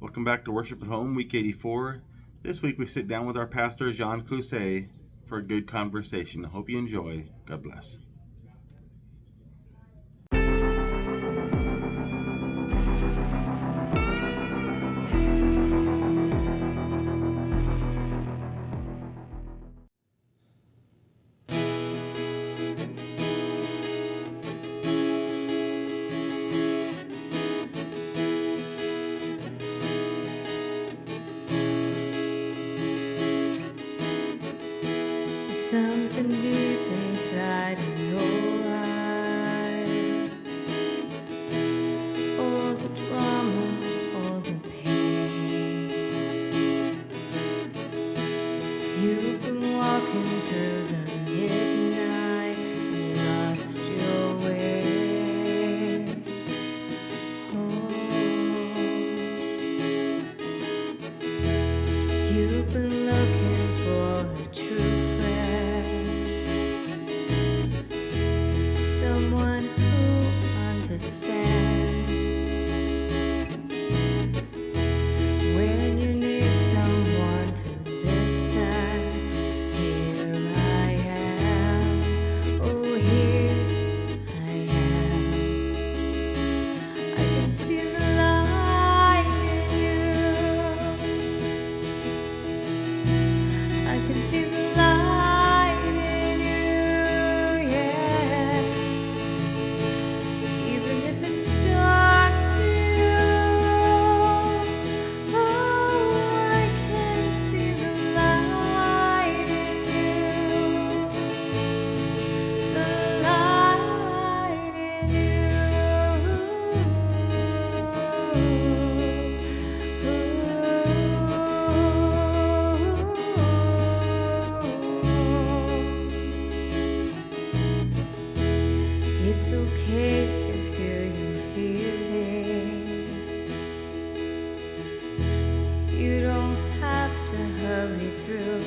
Welcome back to Worship at Home, week 84. This week we sit down with our Pastor Jean Clouzet for a good conversation. I hope you enjoy. God bless. Something deep inside your eyes, all the drama, all the pain. You've been walking through the midnight and lost your way. Oh, you've been looking for a true someone who understands when you need someone to listen. Here I am, oh here I am. I can see the light in you. I can see the light in you, yeah. Even if it's dark too, oh, I can see the light in you, the light in you. It's okay to feel your feelings. You don't have to hurry through.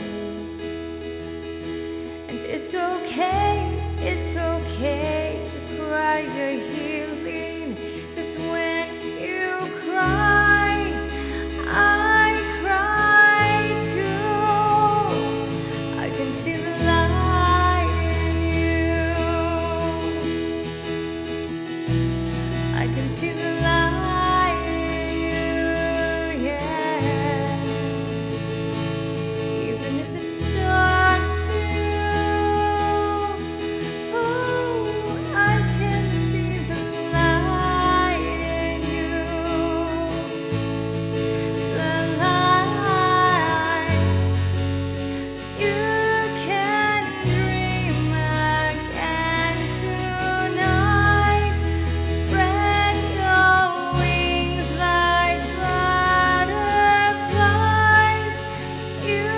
And it's okay to cry your healing. 'Cause when you cry, I cry too. I can see the light in you. I can see the light in you, yeah. Even if it's dark too, oh, I can see the light in you, the light. You can dream again tonight. Spread your wings like butterflies. You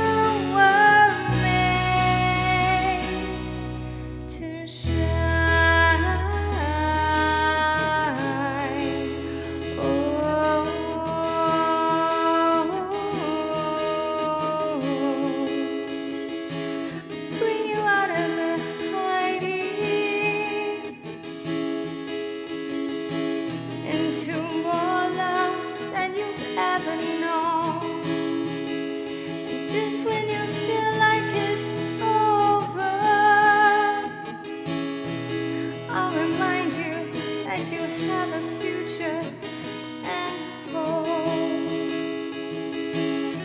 were made to shine. Oh, bring you out of the hiding into more love than you've ever known. And just when you feel like it's over, I'll remind you that you have a future and hope.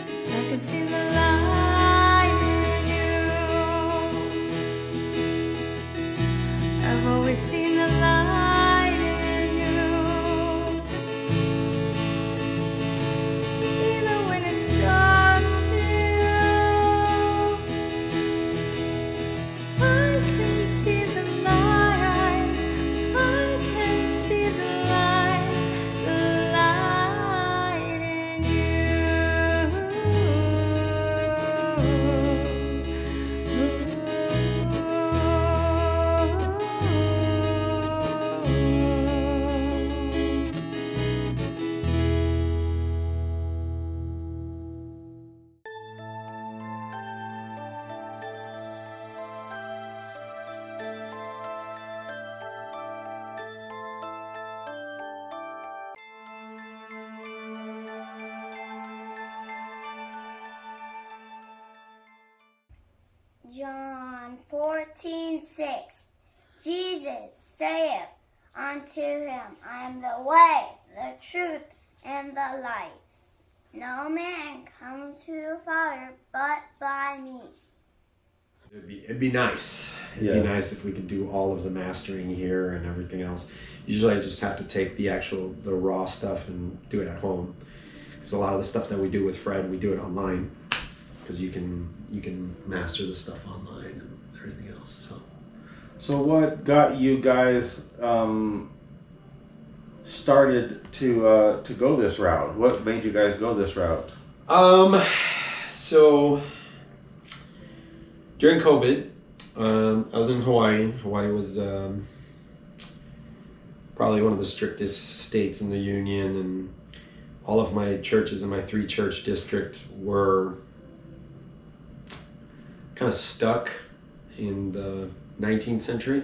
'Cause I can see the light in you. I've always seen the light in you. 14:6. Jesus saith unto him, I am the way, the truth, and the light. No man comes to the Father but by me. It'd be nice. It'd be nice if we could do all of the mastering here and everything else. Usually I just have to take the raw stuff and do it at home. Because a lot of the stuff that we do with Fred, we do it online. Because you can master the stuff online and everything else. So what got you guys started to go this route? What made you guys go this route? So during COVID, I was in Hawaii. Hawaii was probably one of the strictest states in the union, and all of my churches in my 3-church district were kind of stuck in the 19th century.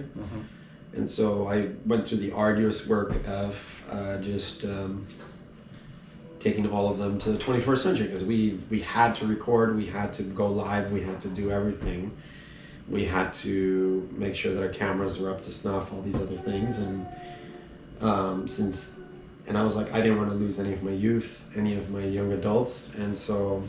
And so I went through the arduous work of just taking all of them to the 21st century, because we had to record, we had to go live, we had to do everything. We had to make sure that our cameras were up to snuff, all these other things. And I was like, I didn't want to lose any of my youth, any of my young adults. And so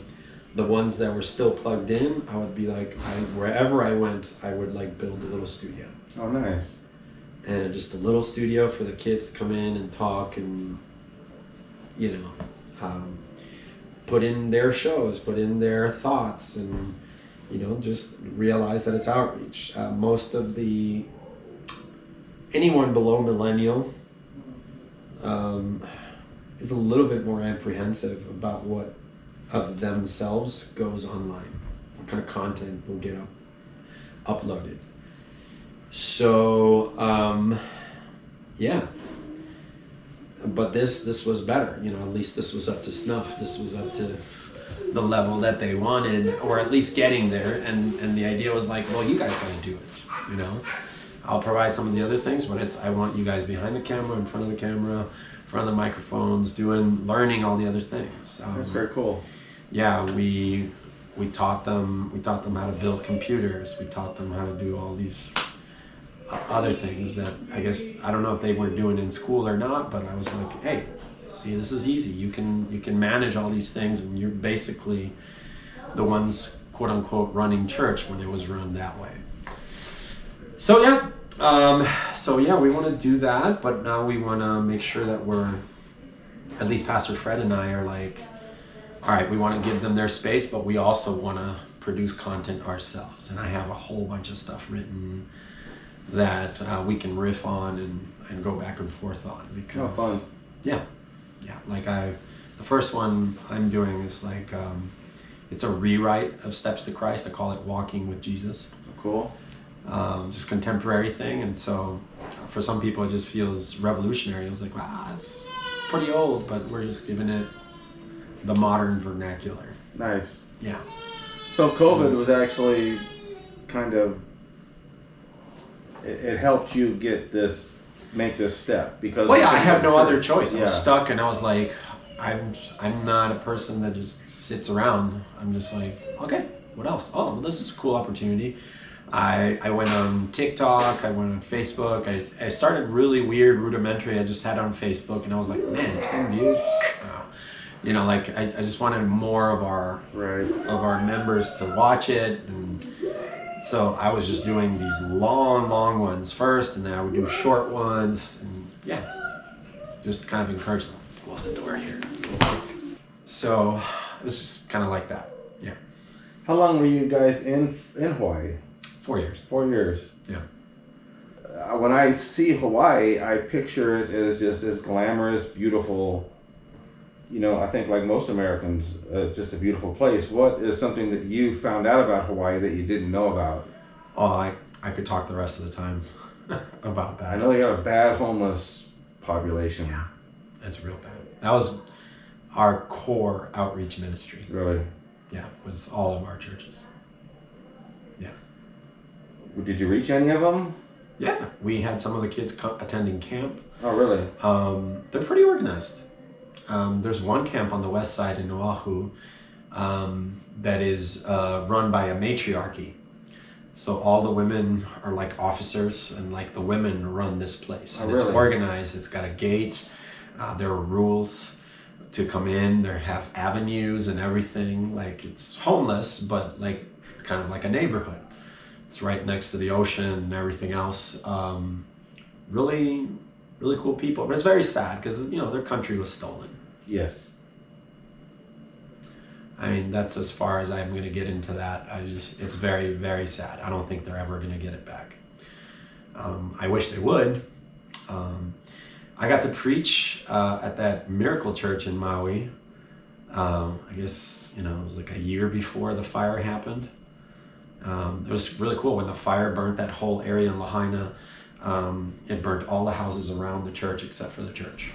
the ones that were still plugged in, I would be like, wherever I went, I would like build a little studio. Oh, nice. And just a little studio for the kids to come in and talk and, put in their shows, put in their thoughts, and, just realize that it's outreach. Most of anyone below millennial is a little bit more apprehensive about what of themselves goes online, what kind of content will get uploaded. So, but this was better, at least this was up to snuff. This was up to the level that they wanted, or at least getting there. And the idea was like, well, you guys got to do it, I'll provide some of the other things, but I want you guys behind the camera, in front of the camera, in front of the microphones, learning all the other things. That's very cool. Yeah, we taught them how to build computers. We taught them how to do all these other things that I don't know if they were doing in school or not, but I was like, hey, see, this is easy. You can manage all these things, and you're basically the ones, quote unquote, running church when it was run that way. So we want to do that, but now we want to make sure that at least Pastor Fred and I are like, all right, we want to give them their space, but we also want to produce content ourselves. And I have a whole bunch of stuff written that we can riff on and go back and forth on. Because, fun. Yeah. Like the first one I'm doing is like, it's a rewrite of Steps to Christ. I call it Walking with Jesus. Cool. Just contemporary thing. And so for some people it just feels revolutionary. It was like, wow, it's pretty old, but we're just giving it the modern vernacular. Nice. Yeah. So COVID was actually kind of, it helped you make this step, because I had no other choice. I was Yeah. stuck, and I was like, I'm not a person that just sits around. I'm just like, okay, what else? Oh, well, this is a cool opportunity. I went on TikTok, I went on Facebook. I started really weird, rudimentary. I just had on Facebook, and I was like, man, 10 views. I just wanted more of our members to watch it, and so I was just doing these long ones first, and then I would do short ones, and just kind of encourage them. Close the door here. So it was just kind of like that. Yeah. How long were you guys in Hawaii? 4 years. 4 years. Yeah. When I see Hawaii, I picture it as just this glamorous, beautiful, I think like most Americans, just a beautiful place. What is something that you found out about Hawaii that you didn't know about? Oh, I could talk the rest of the time about that. I know you got a bad homeless population. Yeah, it's real bad. That was our core outreach ministry. Really? Yeah, with all of our churches. Yeah. Did you reach any of them? Yeah, we had some of the kids attending camp. Oh, really? They're pretty organized. There's one camp on the west side in Oahu that is run by a matriarchy. So all the women are like officers, and like the women run this place. Oh, And really? It's organized. It's got a gate. There are rules to come in. There have avenues and everything. Like it's homeless, but like it's kind of like a neighborhood. It's right next to the ocean and everything else. Really, really cool people. But it's very sad because their country was stolen. Yes. I mean, that's as far as I'm going to get into that. It's very, very sad. I don't think they're ever going to get it back. I wish they would. I got to preach at that miracle church in Maui. I guess, it was like a year before the fire happened. It was really cool when the fire burnt that whole area in Lahaina. It burnt all the houses around the church except for the church.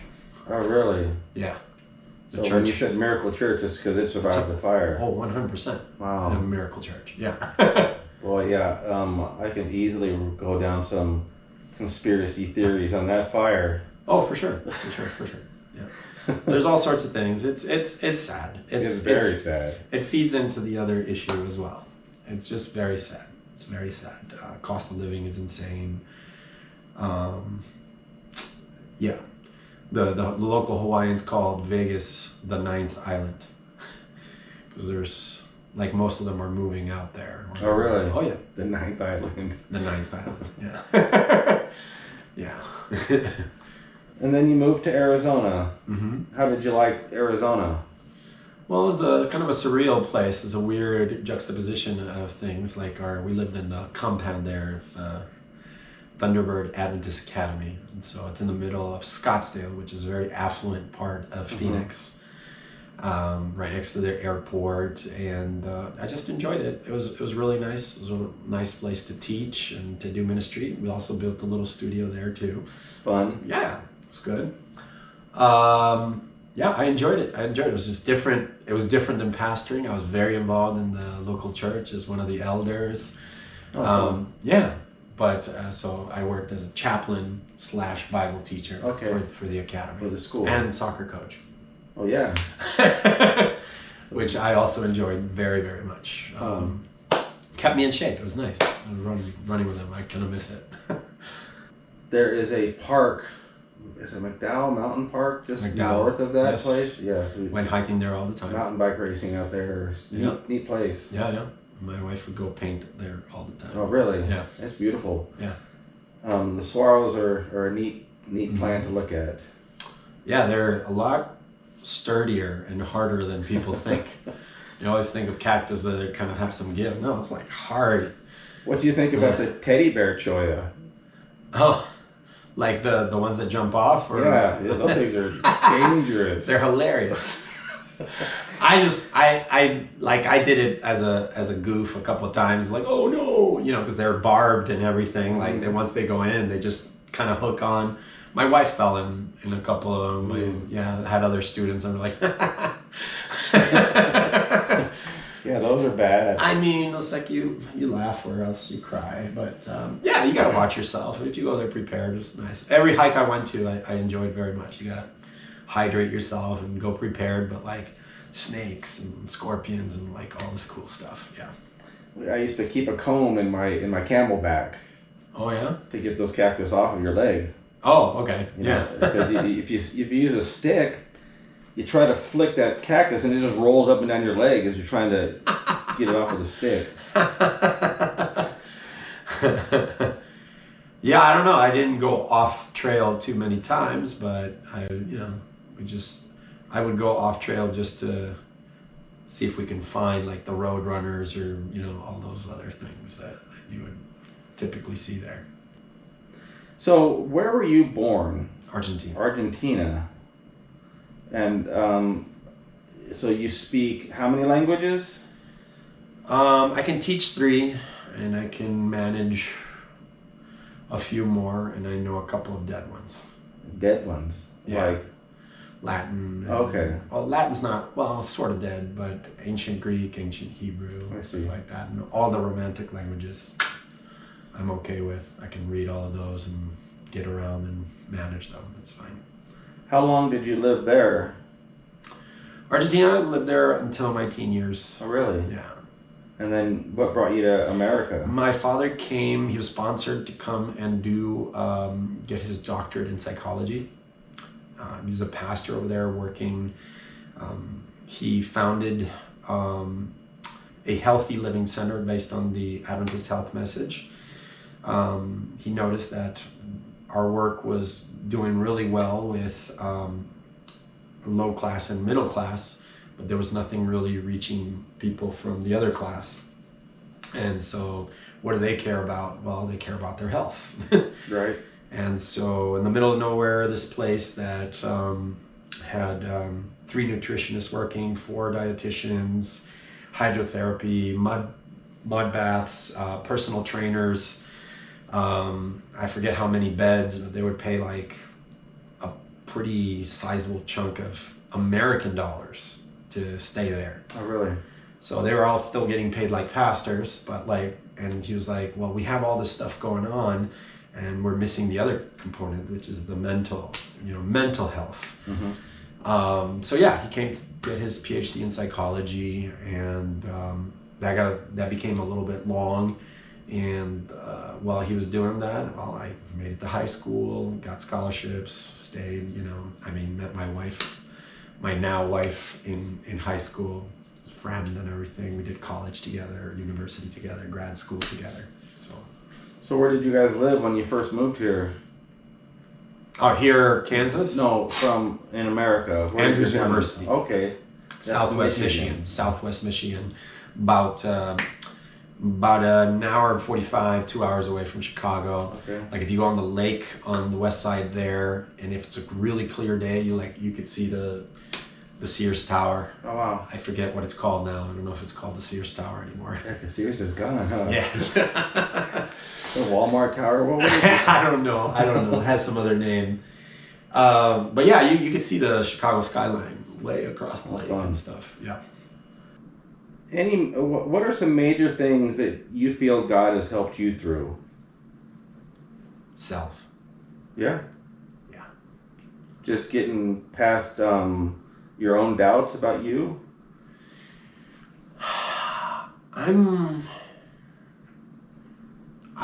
Oh, really? Yeah. So when you said Miracle Church, it's because it survived the fire. Oh, 100%. Wow. A miracle church. Yeah. Well, yeah, I can easily go down some conspiracy theories on that fire. Oh, for sure. For sure. Yeah. There's all sorts of things. It's sad. It's very sad. It feeds into the other issue as well. It's just very sad. It's very sad. Cost of living is insane. Yeah. The local Hawaiians called Vegas the ninth island. Because there's, like, most of them are moving out there. Oh, really? Oh, yeah. The ninth island. The ninth island, yeah. Yeah. And then you moved to Arizona. Mm-hmm. How did you like Arizona? Well, it was a kind of a surreal place. It's a weird juxtaposition of things. Like we lived in the compound there of Thunderbird Adventist Academy. And so it's in the middle of Scottsdale, which is a very affluent part of Phoenix, right next to the airport. And I just enjoyed it. It was really nice. It was a nice place to teach and to do ministry. We also built a little studio there too. Fun? Yeah, it was good. Yeah, I enjoyed it. It was just different. It was different than pastoring. I was very involved in the local church as one of the elders. Yeah, but so I worked as a chaplain / Bible teacher for the academy. For the school. And soccer coach. Oh, yeah. Which I also enjoyed very, very much. Kept me in shape. It was nice. I was running with them. I kind of miss it. There is a park. Is it McDowell Mountain Park, just north of that place? Yes. We went hiking there all the time. Mountain bike racing out there. Neat place. Yeah. My wife would go paint there all the time. Oh, really? Yeah. It's beautiful. Yeah. The swallows are a neat plant to look at. Yeah, they're a lot sturdier and harder than people think. You always think of cactus that they kind of have some give. No, it's like hard. What do you think about the teddy bear cholla? Oh, like the ones that jump off? Or? Yeah, those things are dangerous. They're hilarious. I did it as a goof a couple of times, like, oh no, because they're barbed and everything. Like once they go in, they just kind of hook on. My wife fell in a couple of them. I had other students. I'm like, yeah, those are bad. I mean, it's like you laugh or else you cry. But yeah, you gotta watch yourself. If you go there prepared, it's nice. Every hike I went to, I enjoyed very much. You gotta hydrate yourself and go prepared. But like snakes and scorpions and like all this cool stuff. Yeah. I used to keep a comb in my camelback. Oh yeah. To get those cactus off of your leg. Oh, okay. Yeah. Because if you use a stick, you try to flick that cactus and it just rolls up and down your leg as you're trying to get it off with a stick. Yeah, I don't know. I didn't go off trail too many times, but I would go off trail just to see if we can find like the road runners or all those other things that you would typically see there. So where were you born? Argentina. And so you speak how many languages? I can teach 3, and I can manage a few more, and I know a couple of dead ones. Dead ones? Yeah. Like Latin. Okay. Well, Latin's not, sort of dead, but ancient Greek, ancient Hebrew, stuff like that. And all the Romantic languages I'm okay with. I can read all of those and get around and manage them. It's fine. How long did you live there? Argentina, I lived there until my teen years. Oh, really? Yeah. And then what brought you to America? My father came, he was sponsored to come and get his doctorate in psychology. He's a pastor over there working. He founded a healthy living center based on the Adventist health message. He noticed that our work was doing really well with low class and middle class, but there was nothing really reaching people from the other class. And so what do they care about? Well, they care about their health. Right. And so in the middle of nowhere, this place that had 3 nutritionists working, 4 dietitians, hydrotherapy, mud baths, personal trainers. I forget how many beds, but they would pay like a pretty sizable chunk of American dollars to stay there. Oh, really? So they were all still getting paid like pastors, but and he was like, well, we have all this stuff going on and we're missing the other component, which is the mental health. Mm-hmm. So yeah, he came to get his PhD in psychology, and that became a little bit long. And while he was doing that, well, I made it to high school, got scholarships, stayed. Met my wife, my now wife, in high school, friend and everything. We did college together, university together, grad school together. So where did you guys live when you first moved here? Oh, here, Kansas? No, in America. Where Andrews did you- University. Okay. That's Southwest Michigan. Southwest Michigan. About an hour and 45, 2 hours away from Chicago. Okay. Like if you go on the lake on the west side there, and if it's a really clear day, you could see the Sears Tower. Oh, wow. I forget what it's called now. I don't know if it's called the Sears Tower anymore. Yeah, 'cause Sears is gone, huh? Yeah. The Walmart Tower? What was it? I don't know. It has some other name. But yeah, you can see the Chicago skyline way across the lake and stuff. Yeah. What are some major things that you feel God has helped you through? Self. Yeah? Yeah. Just getting past your own doubts about you?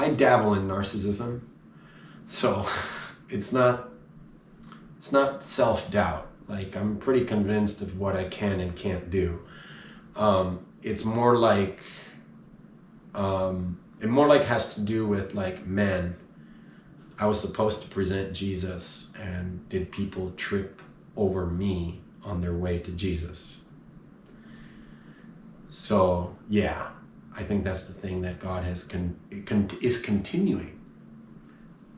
I dabble in narcissism, so it's not self-doubt. Like, I'm pretty convinced of what I can and can't do. It's more like has to do with like, man, I was supposed to present Jesus, and did people trip over me on their way to Jesus? So yeah, I think that's the thing that God has is continuing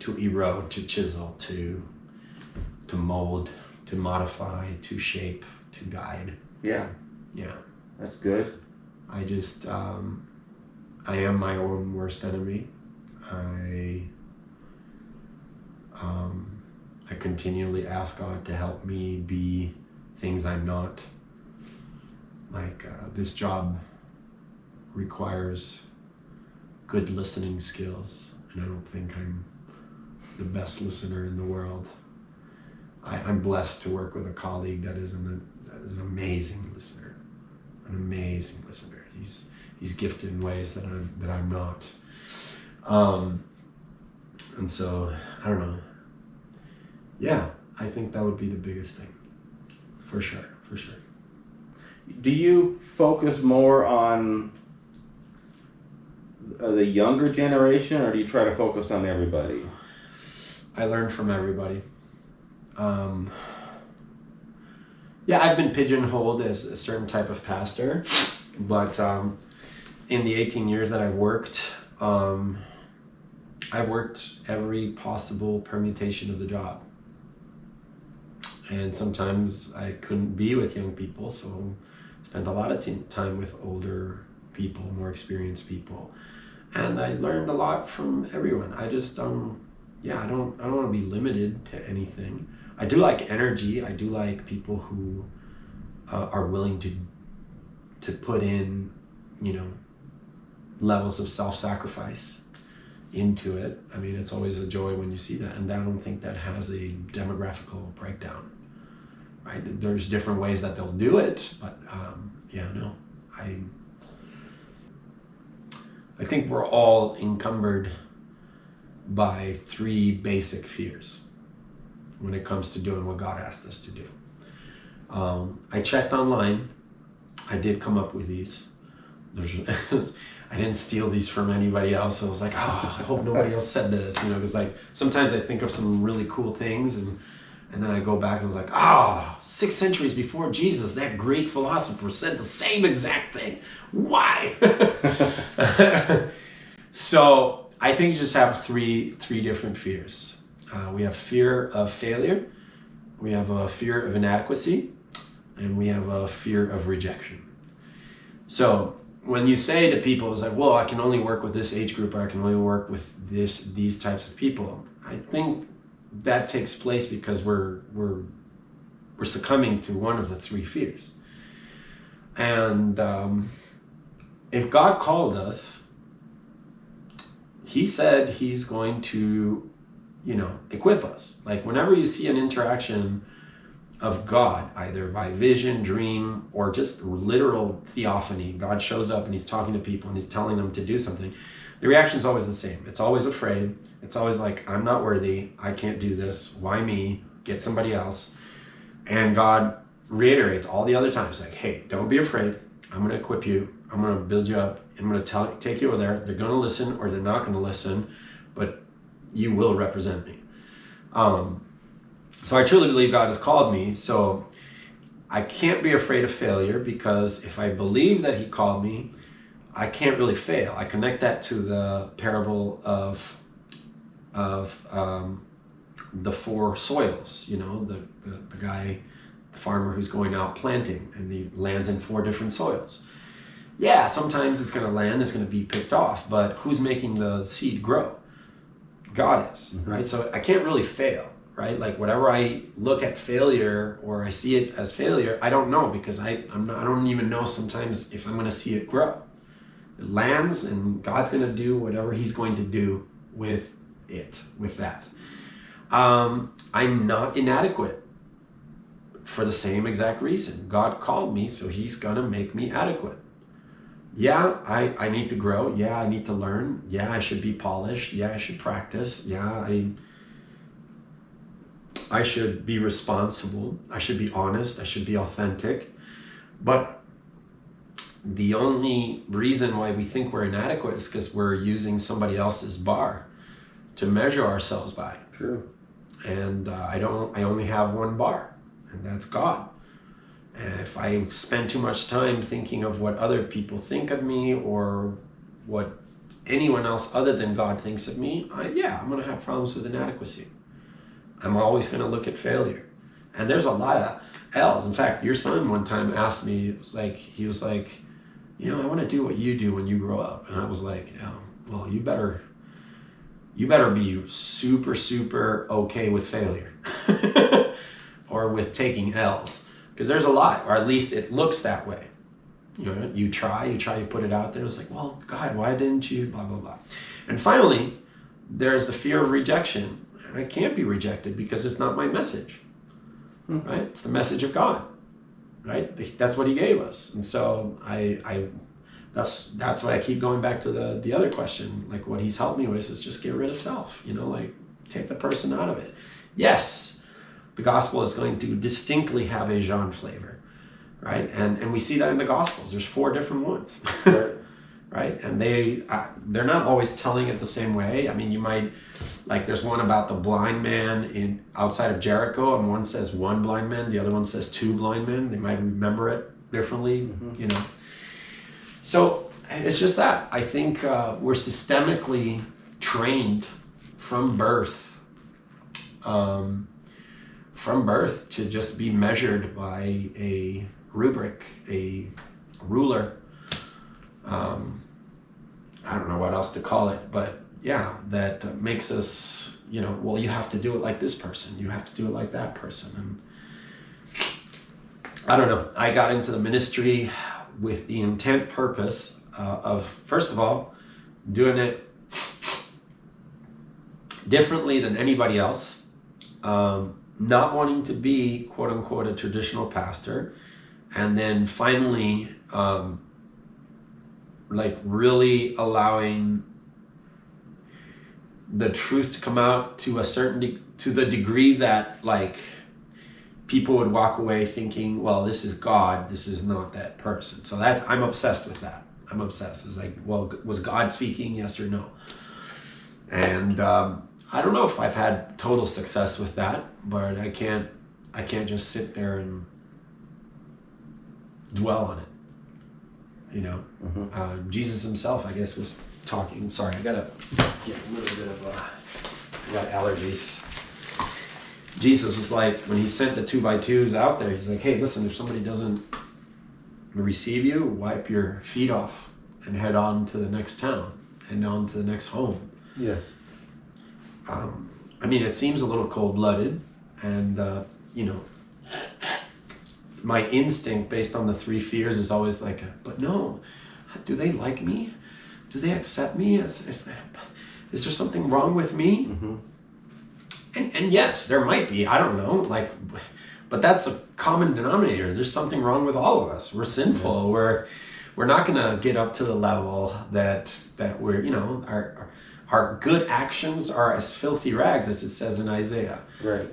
to erode, to chisel, to mold, to modify, to shape, to guide. Yeah. Yeah. That's good. I just, I am my own worst enemy. I continually ask God to help me be things I'm not. Like, this job requires good listening skills, and I don't think I'm the best listener in the world. I'm blessed to work with a colleague that is an amazing listener. An amazing listener. He's gifted in ways that I'm not. And so, I don't know. Yeah, I think that would be the biggest thing. For sure. Do you focus more on the younger generation, or do you try to focus on everybody? I learn from everybody. Yeah, I've been pigeonholed as a certain type of pastor, but in the 18 years that I've worked every possible permutation of the job. And sometimes I couldn't be with young people, so spent a lot of time with older people, more experienced people. And I learned a lot from everyone. I just, I don't want to be limited to anything. I do like energy. I do like people who are willing to put in, levels of self-sacrifice into it. I mean, it's always a joy when you see that. And I don't think that has a demographical breakdown, right? There's different ways that they'll do it, but I think we're all encumbered by 3 basic fears when it comes to doing what God asked us to do. I checked online. I did come up with these. I didn't steal these from anybody else. I was like, oh, I hope nobody else said this, because like sometimes I think of some really cool things and then I go back and I was like, 6 centuries before Jesus, that Greek philosopher said the same exact thing. Why? So I think you just have three different fears. We have fear of failure, we have a fear of inadequacy, and we have a fear of rejection. So when you say to people, it's like, well, I can only work with this age group, or I can only work with these types of people. I think that takes place because we're succumbing to one of the 3 fears. And if God called us, he said he's going to, equip us. Like whenever you see an interaction of God, either by vision, dream, or just literal theophany, God shows up and he's talking to people and he's telling them to do something, the reaction is always the same. It's always afraid. It's always like, I'm not worthy. I can't do this. Why me? Get somebody else. And God reiterates all the other times, like, hey, don't be afraid. I'm going to equip you. I'm going to build you up. I'm going to take you over there. They're going to listen or they're not going to listen, but you will represent me. So I truly believe God has called me. So I can't be afraid of failure, because if I believe that he called me, I can't really fail. I connect that to the parable of the 4 soils, the guy, the farmer who's going out planting, and he lands in 4 different soils. Yeah, sometimes it's going to land, it's going to be picked off, but who's making the seed grow? God is, right? So I can't really fail, right? Like whatever I look at failure or I see it as failure, I don't know, because I don't even know sometimes if I'm going to see it grow. It lands and God's going to do whatever he's going to do with that. I'm not inadequate for the same exact reason. God called me, so he's going to make me adequate. Yeah, I need to grow. Yeah, I need to learn. Yeah, I should be polished. Yeah, I should practice. Yeah, I should be responsible. I should be honest. I should be authentic. But the only reason why we think we're inadequate is because we're using somebody else's bar to measure ourselves by. True. And I only have one bar, and that's God. And if I spend too much time thinking of what other people think of me or what anyone else other than God thinks of me, I'm going to have problems with inadequacy. I'm always going to look at failure. And there's a lot of L's. In fact, your son one time asked me, he was like, I want to do what you do when you grow up. And I was like, well, you better be super, super okay with failure or with taking L's. Because there's a lot, or at least it looks that way. You try, you put it out there. It's like, well, God, why didn't you, blah, blah, blah. And finally, there's the fear of rejection. And I can't be rejected because it's not my message, right? It's the message of God, right? That's what he gave us. And so that's why I keep going back to the other question. Like what he's helped me with is just get rid of self, like take the person out of it. Yes, the gospel is going to distinctly have a Jean flavor, right? And we see that in the gospels. There's 4 different ones, right? And they're not always telling it the same way. I mean, you might, like there's one about the blind man outside of Jericho, and one says 1 blind man, the other one says 2 blind men. They might remember it differently, So it's just that. I think we're systemically trained from birth to just be measured by a rubric, a ruler. I don't know what else to call it, but yeah, that makes us, well, you have to do it like this person. You have to do it like that person. And I don't know. I got into the ministry with the intent purpose of, first of all, doing it differently than anybody else. Not wanting to be, quote unquote, a traditional pastor. And then finally, like really allowing the truth to come out to a certain to the degree that like people would walk away thinking, well, this is God, this is not that person. So that's, I'm obsessed with that. I'm obsessed. It's like, well, was God speaking, yes or no? And I don't know if I've had total success with that, but I can't just sit there and dwell on it. You know, Jesus himself, I guess, was talking. Sorry, I gotta get a little bit of I got allergies. Jesus was like, when he sent the 2x2s out there, he's like, hey, listen, if somebody doesn't receive you, wipe your feet off and head on to the next town and on to the next home. Yes. I mean, it seems a little cold-blooded, and you know, my instinct based on the 3 fears is always like, but no, do they like me? Do they accept me? Is there something wrong with me? Mm-hmm. And yes, there might be. I don't know. Like, but that's a common denominator. There's something wrong with all of us. We're sinful. Yeah. We're not gonna get up to the level that we're, you know, our good actions are as filthy rags, as it says in Isaiah. Right.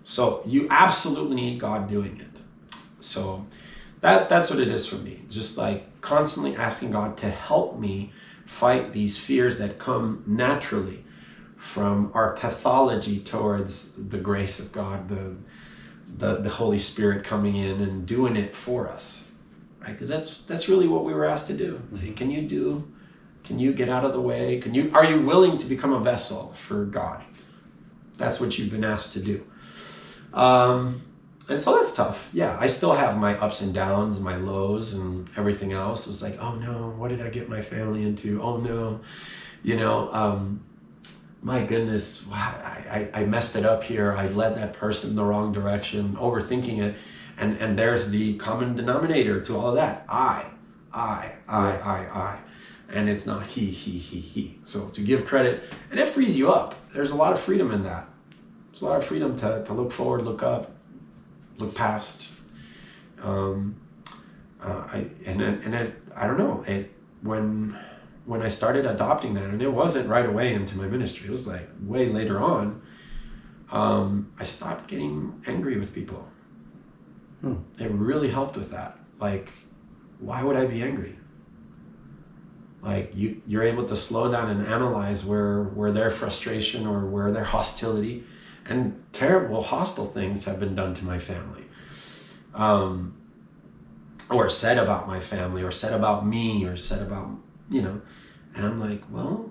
So you absolutely need God doing it. So that's what it is for me. Just like constantly asking God to help me fight these fears that come naturally from our pathology towards the grace of God, the Holy Spirit coming in and doing it for us, right? Because that's really what we were asked to do. Like, can you get out of the way? Are you willing to become a vessel for God? That's what you've been asked to do. And so that's tough. Yeah, I still have my ups and downs, my lows and everything else. It was like, oh no, what did I get my family into? Oh no, you know, my goodness, I messed it up here. I led that person the wrong direction, overthinking it. And there's the common denominator to all of that. I. And it's not he. So to give credit, and it frees you up. There's a lot of freedom in that. There's a lot of freedom to look forward, look up, look past. I don't know. When I started adopting that, and it wasn't right away into my ministry, it was like way later on, I stopped getting angry with people. It really helped with that. Like, why would I be angry? Like, you're able to slow down and analyze where their frustration or where their hostility, and terrible hostile things have been done to my family. Or said about my family, or said about me, or said about, you know, and I'm like, well,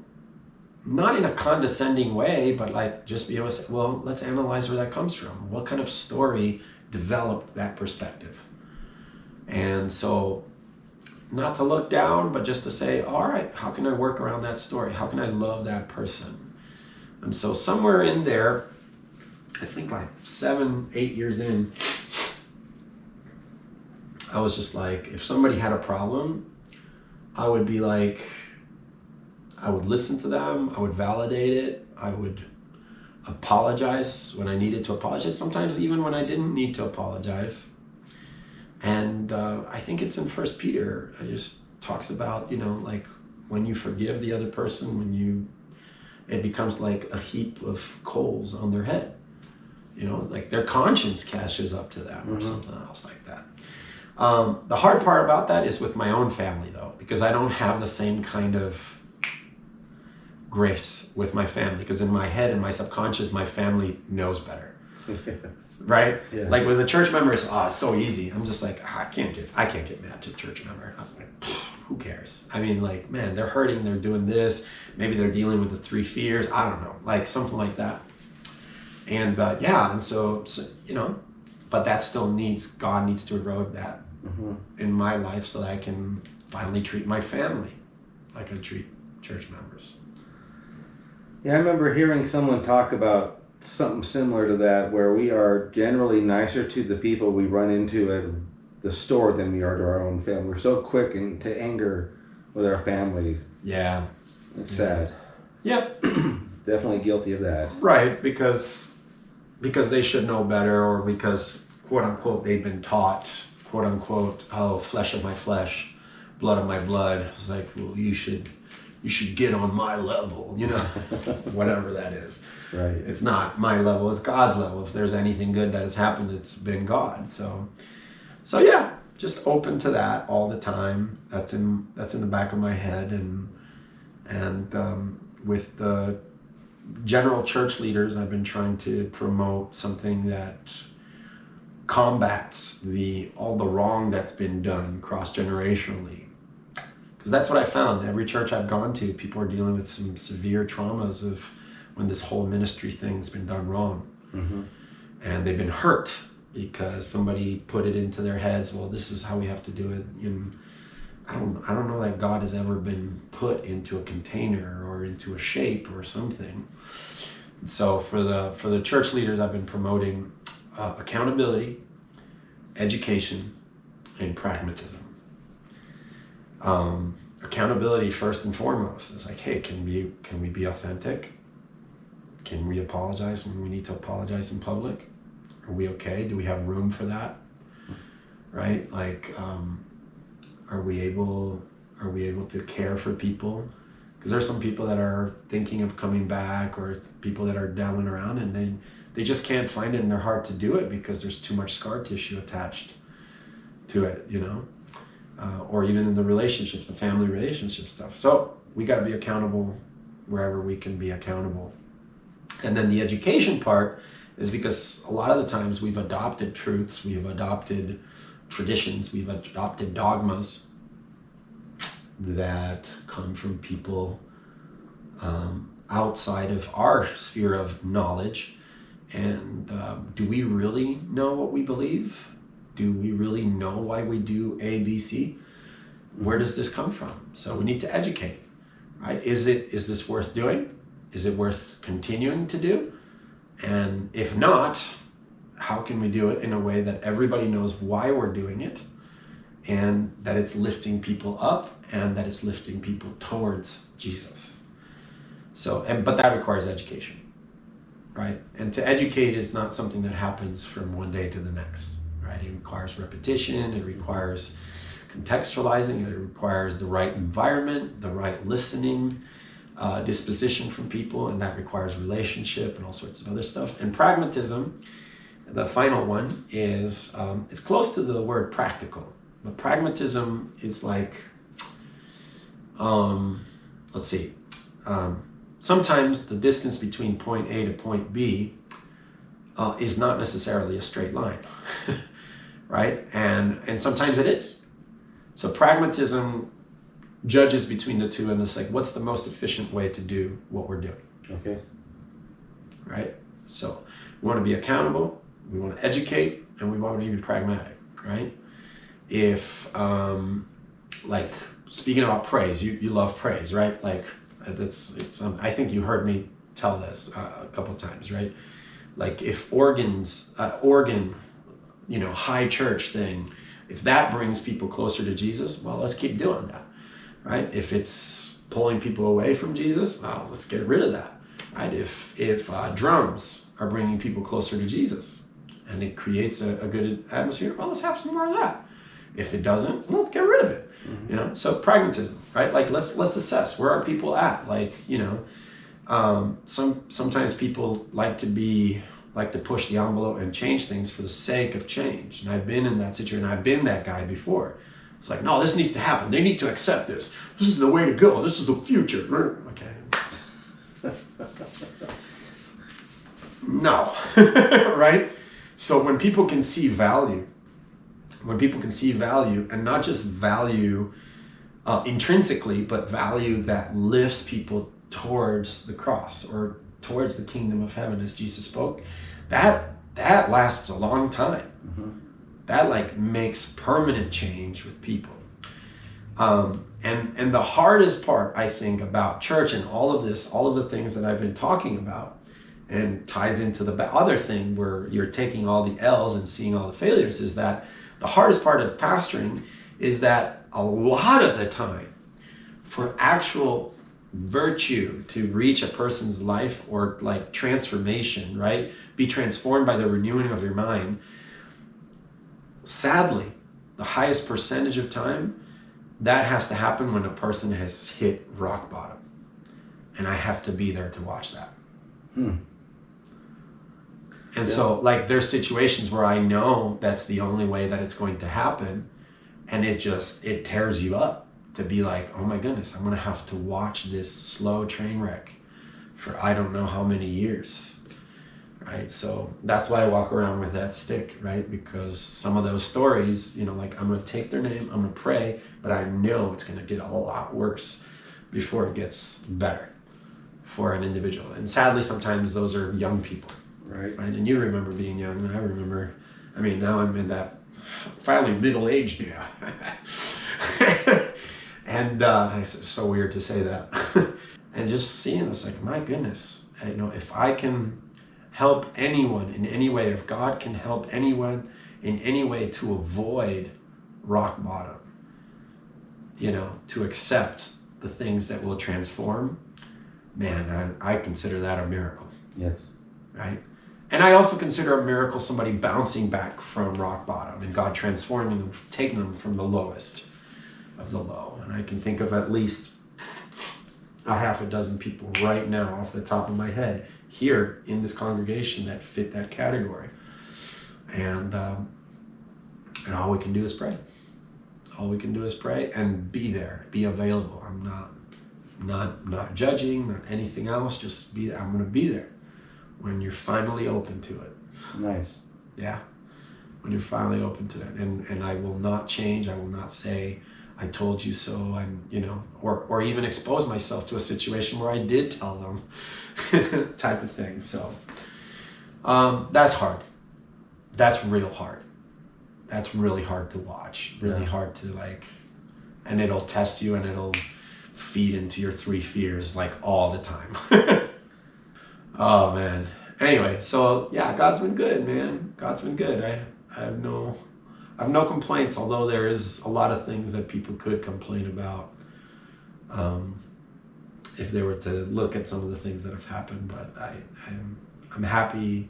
not in a condescending way, but like just be able to say, well, let's analyze where that comes from. What kind of story developed that perspective? And so, not to look down, but just to say, all right, how can I work around that story? How can I love that person? And so somewhere in there, I think like 7-8 years in, I was just like, if somebody had a problem, I would be like, I would listen to them, I would validate it, I would apologize when I needed to apologize, sometimes even when I didn't need to apologize. And I think it's in 1 Peter, it just talks about, you know, like when you forgive the other person, it becomes like a heap of coals on their head. You know, like their conscience catches up to them or something else like that. The hard part about that is with my own family though, because I don't have the same kind of grace with my family, because in my head and my subconscious, my family knows better. Yes. Right? Yeah. Like with a church member, it's so easy. I'm just like, I can't get mad to a church member. I was like, who cares? I mean, like, man, they're hurting, they're doing this, maybe they're dealing with the 3 fears, I don't know, like something like that. And and so you know, but that still God needs to erode that in my life so that I can finally treat my family like I treat church members. Yeah, I remember hearing someone talk about something similar to that, where we are generally nicer to the people we run into at the store than we are to our own family. We're so quick to anger with our family. Yeah. It's sad. Yep. Definitely guilty of that. Right, because they should know better, or because, quote unquote, they've been taught, quote unquote, oh, flesh of my flesh, blood of my blood. It's like, well, you should get on my level, you know, whatever that is. Right. It's not my level, it's God's level. If there's anything good that has happened, it's been God. So yeah, just open to that all the time. That's in the back of my head, and with the general church leaders, I've been trying to promote something that combats all the wrong that's been done cross-generationally. Because that's what I found. Every church I've gone to, people are dealing with some severe traumas of when this whole ministry thing's been done wrong. Mm-hmm. And they've been hurt because somebody put it into their heads, well, this is how we have to do it. And I don't know that God has ever been put into a container or into a shape or something. So for the church leaders, I've been promoting accountability, education, and pragmatism. Accountability first and foremost. It's like, hey, can we be authentic? Can we apologize when we need to apologize in public? Are we okay? Do we have room for that? Right? Like, are we able to care for people? Because there's some people that are thinking of coming back, or people that are down and around, and they just can't find it in their heart to do it because there's too much scar tissue attached to it, you know? Or even in the relationships, the family relationship stuff. So we got to be accountable wherever we can be accountable. And then the education part is because a lot of the times we've adopted truths, we've adopted traditions, we've adopted dogmas that come from people outside of our sphere of knowledge. And do we really know what we believe? Do we really know why we do A, B, C? Where does this come from? So we need to educate, right? Is this worth doing? Is it worth continuing to do? And if not, how can we do it in a way that everybody knows why we're doing it, and that it's lifting people up, and that it's lifting people towards Jesus? So, but that requires education, right? And to educate is not something that happens from one day to the next, right? It requires repetition, it requires contextualizing, it requires the right environment, the right listening, disposition from people, and that requires relationship and all sorts of other stuff. And pragmatism, the final one, is it's close to the word practical, but pragmatism is like, let's see, sometimes the distance between point A to point B is not necessarily a straight line, right? And sometimes it is. So pragmatism judges between the two, and it's like, what's the most efficient way to do what we're doing? Okay. Right? So we want to be accountable, we want to educate, and we want to be pragmatic, right? If, like, speaking about praise, you love praise, right? Like, I think you heard me tell this a couple of times, right? Like, if organ, high church thing, if that brings people closer to Jesus, well, let's keep doing that, right? If it's pulling people away from Jesus, well, let's get rid of that, right? If drums are bringing people closer to Jesus and it creates a good atmosphere, well, let's have some more of that. If it doesn't, well, let's get rid of it. Mm-hmm. So pragmatism, right? Like, let's assess, where are people at? Like, sometimes people like to push the envelope and change things for the sake of change. And I've been in that situation. I've been that guy before. It's like, no, this needs to happen. They need to accept this. This is the way to go. This is the future. Okay. No. Right? So when people can see value, and not just value intrinsically, but value that lifts people towards the cross or towards the kingdom of heaven, as Jesus spoke, that lasts a long time. Mm-hmm. That makes permanent change with people. And the hardest part, I think, about church and all of the things that I've been talking about, and ties into the other thing where you're taking all the L's and seeing all the failures, is that the hardest part of pastoring is that a lot of the time, for actual virtue to reach a person's life, or transformation, right? Be transformed by the renewing of your mind. Sadly, the highest percentage of time, that has to happen when a person has hit rock bottom. And I have to be there to watch that. And so, like, there's situations where I know that's the only way that it's going to happen. And it tears you up to be like, oh my goodness, I'm going to have to watch this slow train wreck for I don't know how many years. Right? So that's why I walk around with that stick, right? Because some of those stories, you know, like, I'm going to take their name, I'm going to pray, but I know it's going to get a lot worse before it gets better for an individual. And sadly, sometimes those are young people. Right. And you remember being young, and I remember, I mean, now I'm in that finally middle-aged now. And it's so weird to say that. And just seeing this, like, my goodness, you know, if I can help anyone in any way, if God can help anyone in any way to avoid rock bottom, you know, to accept the things that will transform, man, I consider that a miracle. Yes. Right? And I also consider a miracle somebody bouncing back from rock bottom and God transforming them, taking them from the lowest of the low. And I can think of at least a half a dozen people right now off the top of my head here in this congregation that fit that category. And all we can do is pray. All we can do is pray and be there, be available. I'm not judging, not anything else, just be there. I'm going to be there when you're finally open to it. Nice. Yeah. When you're finally open to it. And I will not change. I will not say, I told you so, and, you know, or even expose myself to a situation where I did tell them type of thing. So that's hard. That's real hard. That's really hard to watch. Really hard to, like, and it'll test you and it'll feed into your 3 fears, like, all the time. Oh man. Anyway, so yeah, God's been good, man. God's been good. I have no complaints, although there is a lot of things that people could complain about if they were to look at some of the things that have happened. But I'm happy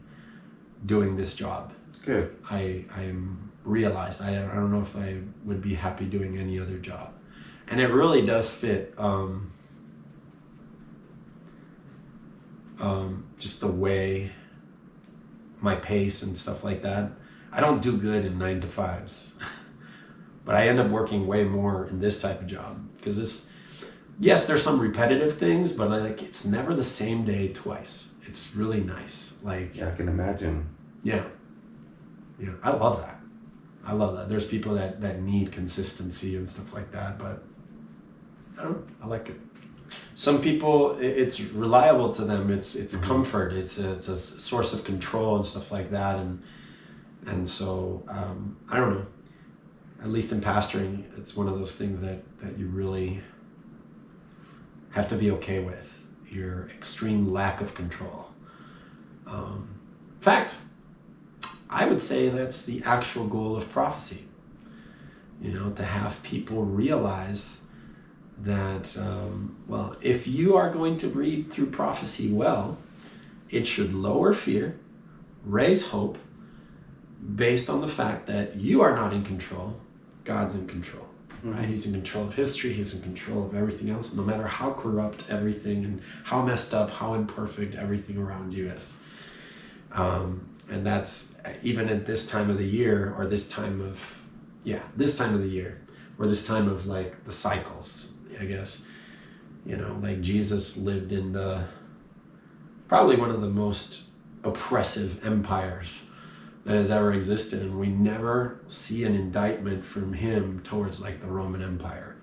doing this job. Good. I am realized I don't know if I would be happy doing any other job, and it really does fit. Just the way, my pace and stuff like that. I don't do good in 9-to-5s, but I end up working way more in this type of job because yes, there's some repetitive things, but like, it's never the same day twice. It's really nice. Like, Yeah, I can imagine. yeah, I love that. I love that. There's people that need consistency and stuff like that, but I like it. Some people, it's reliable to them. It's comfort. It's a source of control and stuff like that. And so I don't know. At least in pastoring, it's one of those things that you really have to be okay with. Your extreme lack of control. In fact, I would say that's the actual goal of prophecy. You know, to have people realize that, if you are going to read through prophecy well, it should lower fear, raise hope, based on the fact that you are not in control, God's in control. Right? He's in control of history, he's in control of everything else, no matter how corrupt everything and how messed up, how imperfect everything around you is. And that's even at this time of the year, or this time of the year, or this time of, like, the cycles, I guess. You know, like, Jesus lived in probably one of the most oppressive empires that has ever existed, and we never see an indictment from him towards, like, the Roman Empire.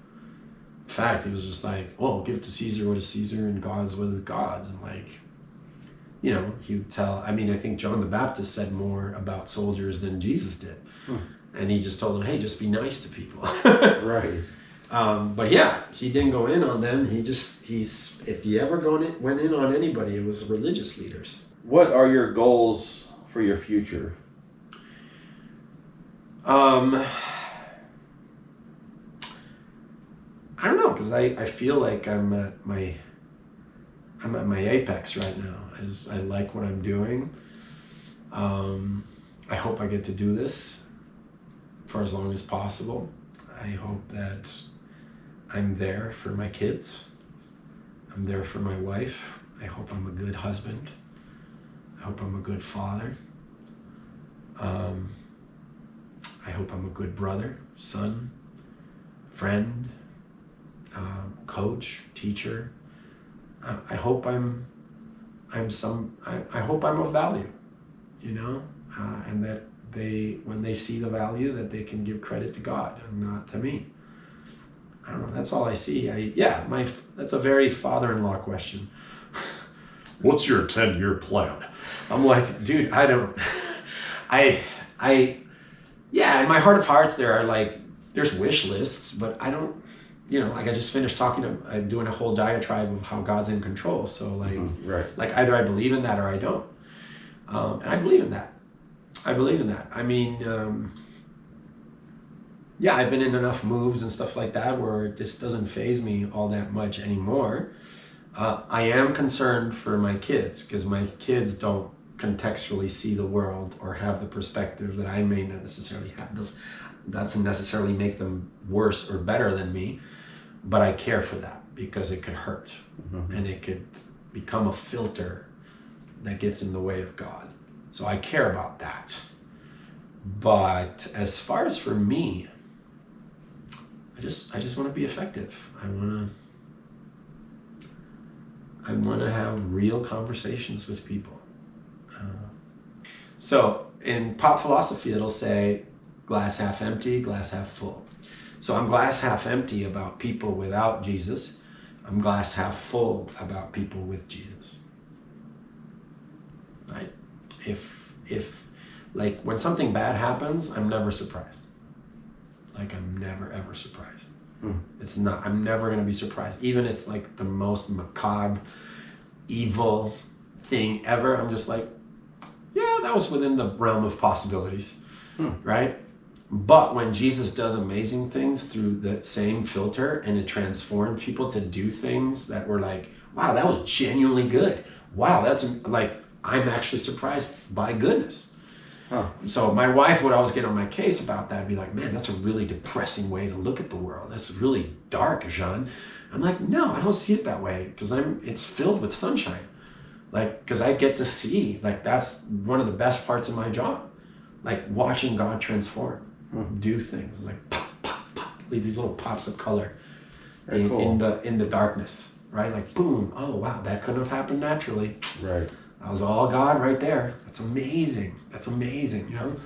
In fact, it was just like, oh, give to Caesar what is Caesar and God's what is God's. And, like, you know, he would tell, I mean, I think John the Baptist said more about soldiers than Jesus did. And he just told them, hey, just be nice to people. Right. But yeah, he didn't go in on them. If he ever went in on anybody, it was religious leaders. What are your goals for your future? I don't know, because I feel like I'm at my apex right now. I like what I'm doing. I hope I get to do this for as long as possible. I hope that I'm there for my kids. I'm there for my wife. I hope I'm a good husband. I hope I'm a good father. I hope I'm a good brother, son, friend, coach, teacher. I hope I'm I hope I'm of value, you know, and that when they see the value, that they can give credit to God and not to me. I don't know. That's all I see. That's a very father-in-law question. What's your 10-year plan? I'm like, dude, I don't. In my heart of hearts, there's wish lists, but I don't. I just finished I'm doing a whole diatribe of how God's in control. So right. like either I believe in that or I don't. And I believe in that. I mean, I've been in enough moves and stuff like that where it just doesn't faze me all that much anymore. I am concerned for my kids because my kids don't contextually see the world or have the perspective that I may not necessarily have. That doesn't necessarily make them worse or better than me, but I care for that because it could hurt and it could become a filter that gets in the way of God. So I care about that. But as far as for me, I just want to be effective. I want to have real conversations with people. So in pop philosophy, it'll say glass half empty, glass half full. So I'm glass half empty about people without Jesus. I'm glass half full about people with Jesus. Right? If like when something bad happens, I'm never surprised. Like I'm never ever surprised. I'm never going to be surprised. Even it's like the most macabre, evil thing ever. I'm just like, yeah, that was within the realm of possibilities, right? But when Jesus does amazing things through that same filter and it transformed people to do things that were like, wow, that was genuinely good. Wow, that's like, I'm actually surprised by goodness. So my wife would always get on my case about that and be like, man, that's a really depressing way to look at the world. That's really dark, Jean. I'm like, no, I don't see it that way because it's filled with sunshine. Like, because I get to see, like, that's one of the best parts of my job. Like watching God transform, do things like pop, pop, pop, these little pops of color in the darkness, right? Like boom, oh wow, that couldn't have happened naturally. Right. That was all God right there. That's amazing, you know?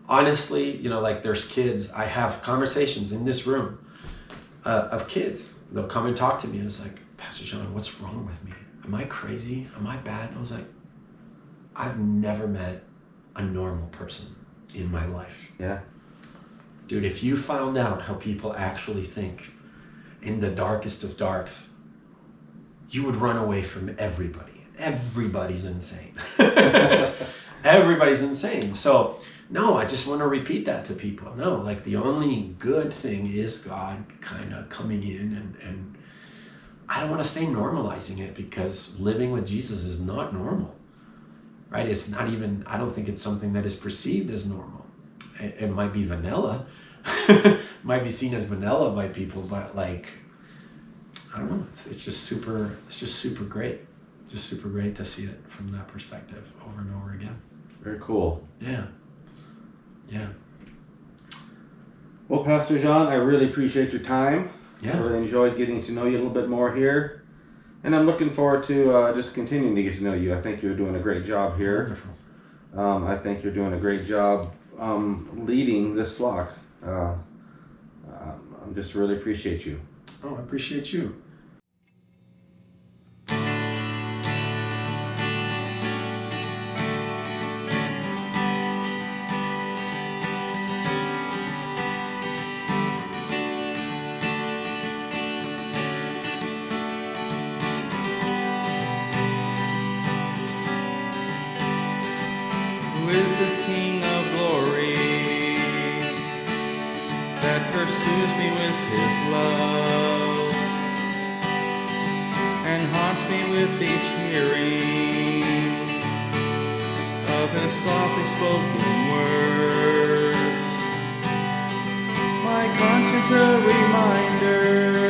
Honestly, like there's kids, I have conversations in this room of kids. They'll come and talk to me and it's like, Pastor Jean, what's wrong with me? Am I crazy? Am I bad? And I was like, I've never met a normal person in my life. Yeah. Dude, if you found out how people actually think in the darkest of darks, you would run away from everybody. Everybody's insane. Everybody's insane. So, no, I just want to repeat that to people. No, like the only good thing is God kind of coming in and I don't want to say normalizing it because living with Jesus is not normal, right? It's not even, I don't think it's something that is perceived as normal. It might be vanilla, might be seen as vanilla by people, but like, I don't know. It's just super great. Just super great to see it from that perspective over and over again. Very cool. Yeah. Well, Pastor Jean, I really appreciate your time. Yeah. I really enjoyed getting to know you a little bit more here. And I'm looking forward to just continuing to get to know you. I think you're doing a great job here. Wonderful. I think you're doing a great job leading this flock. I just really appreciate you. Oh, I appreciate you. With this King of glory that pursues me with his love and haunts me with each hearing of his softly spoken words. My conscience a reminder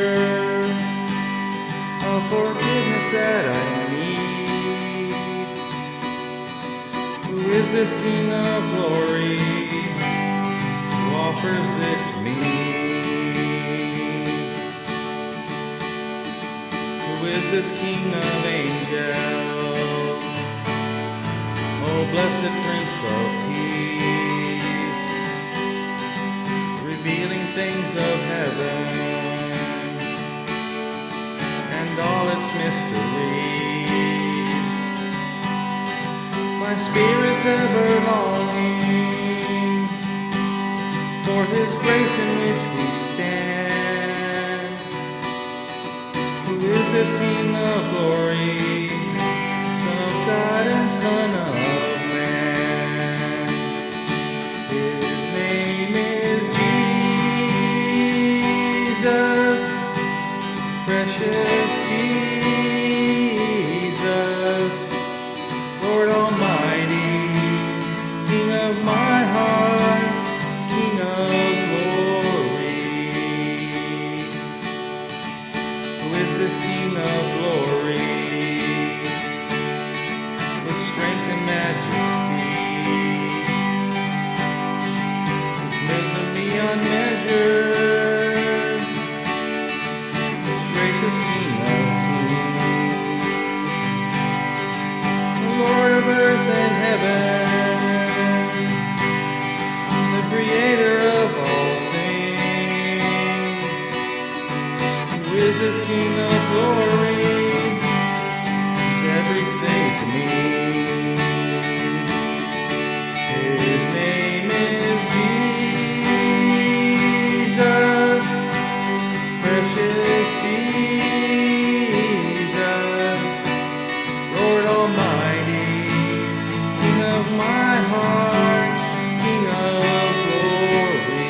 this King of glory who offers it to me? Who is this King of angels? Oh, blessed Prince of Peace, revealing things of heaven and all its mysteries. My spirit's ever longing for His grace in which we stand. Who is this King of glory, Son of God and Son of Man? His name is Jesus, precious Jesus, Lord Almighty, King of my heart, King of glory. Who is this King of glory? With strength and majesty, wisdom beyond measure, this gracious King of kings, the Lord of earth and heaven, the creator of all things. Who is this King of glory? He's everything to me. His name is Jesus, precious Jesus, Lord Almighty, King of my heart, King of glory.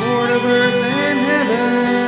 Lord of earth and heaven,